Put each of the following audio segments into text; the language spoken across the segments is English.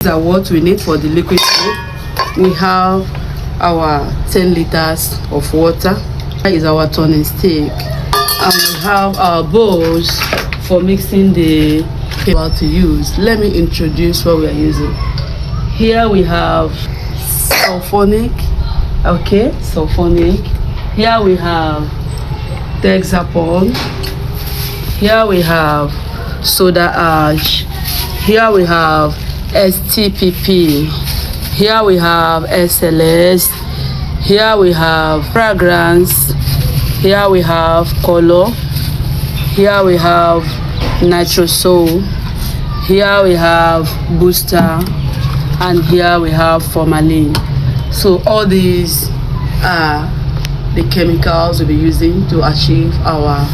These are what we need for the liquid soap. We have our 10 liters of water. That is our turning stick, and we have our bowls for mixing the paper to use. Let me introduce what we are using. Here we have Sulphonic. Okay, Sulphonic. Here we have Texapon. Here we have soda ash. Here we have STTP. Here we have SLS. Here we have fragrance. Here we have color. Here we have Nitrosol. Here we have booster. And here we have Formalin. So all these are the chemicals we'll be using to achieve our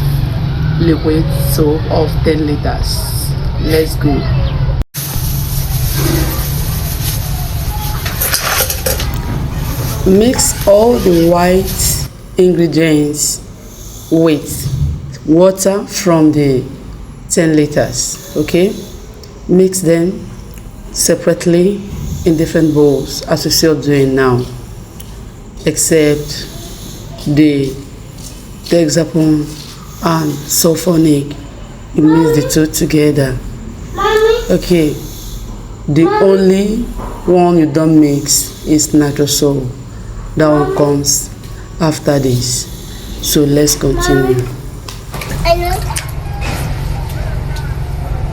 liquid soap of 10 liters. Let's go. Mix all the white ingredients with water from the 10 liters. Okay, mix them separately in different bowls as we still doing now, except the Texapon and Sulphonic. You mix the two together. Okay, the only one you don't mix is Nitrosol. That one comes after this. So let's continue.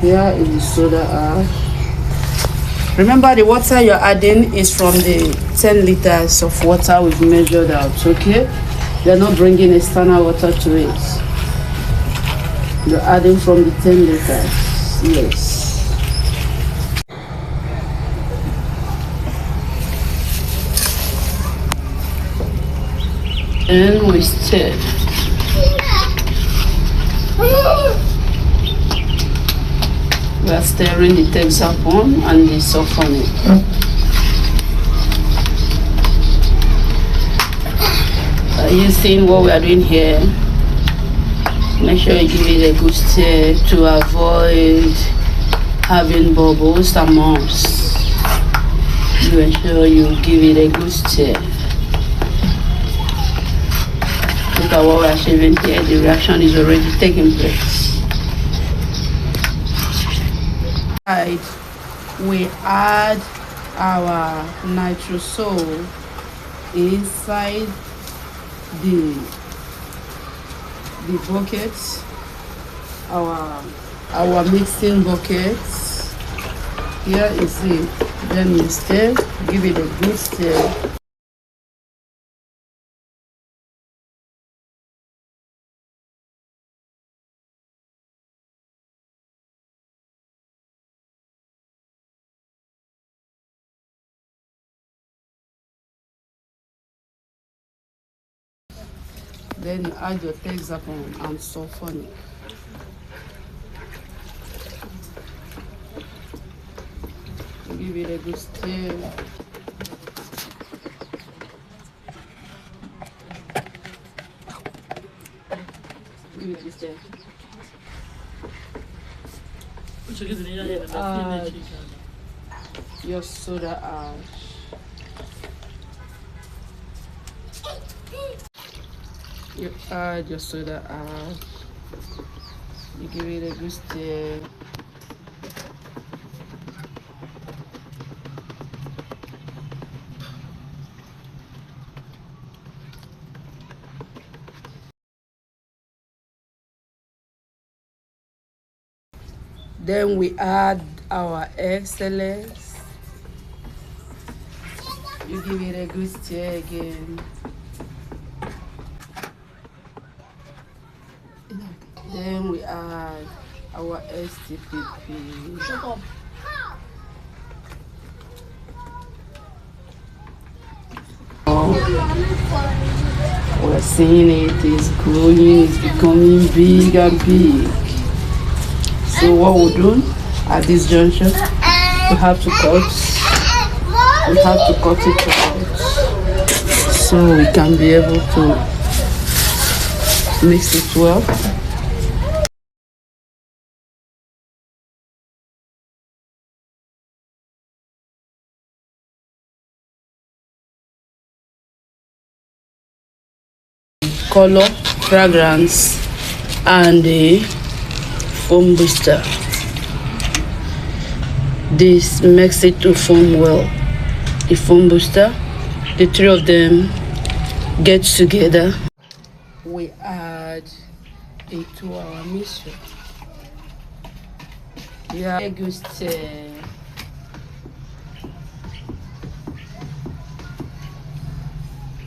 Here is the soda ash. Remember, the water you're adding is from the 10 liters of water we've measured out, okay? You're not bringing external water to it. You're adding from the 10 liters, yes. And we stir. We are stirring the Texapon and the Sulphonic. Are you seeing what we are doing here? Make sure you give it a good stir to avoid having bubbles and lumps. You ensure you give it a good stir. Look at what we are achieving here. The reaction is already taking place. We add our Nitrosol inside the buckets, our mixing buckets. Here is it. Then you stir, give it a good stir. Then you add your Texapon and Sulphonic. Give it a good stir. Give it a stir. Add your soda ash. You add your soda ash. You give it a good stir. Then we add our excellence. You give it a good stir again. Then we add our STTP. We're seeing it is growing, it's becoming big and big. So what we'll do at this juncture, we have to cut it out so we can be able to mix it well. color, fragrance, and the foam booster. This makes it to foam well. The foam booster, the three of them get together. We add it to our mixture. Yeah, good stir.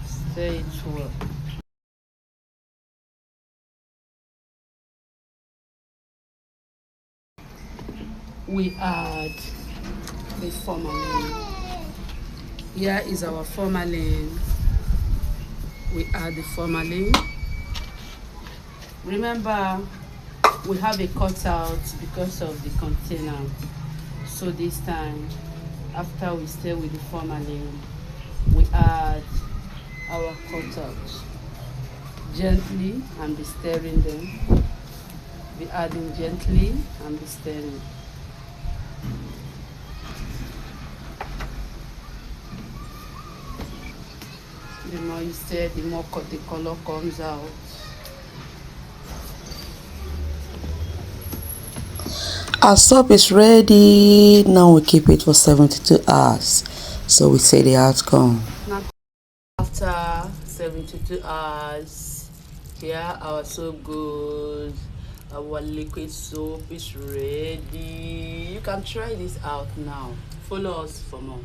Stir it well. We add the formalin. Here is our formalin. We add the formalin. Remember, we have a cutout because of the container. So this time, after we stir with the formalin, we add our cutout. Gently and be stirring them. Be adding gently and be stirring. The more you stir, the more the color comes out. Our soup is ready. Now we keep it for 72 hours. So we say the outcome. Now, after 72 hours, here our soap goes. Our liquid soap is ready. You can try this out now. Follow us for more.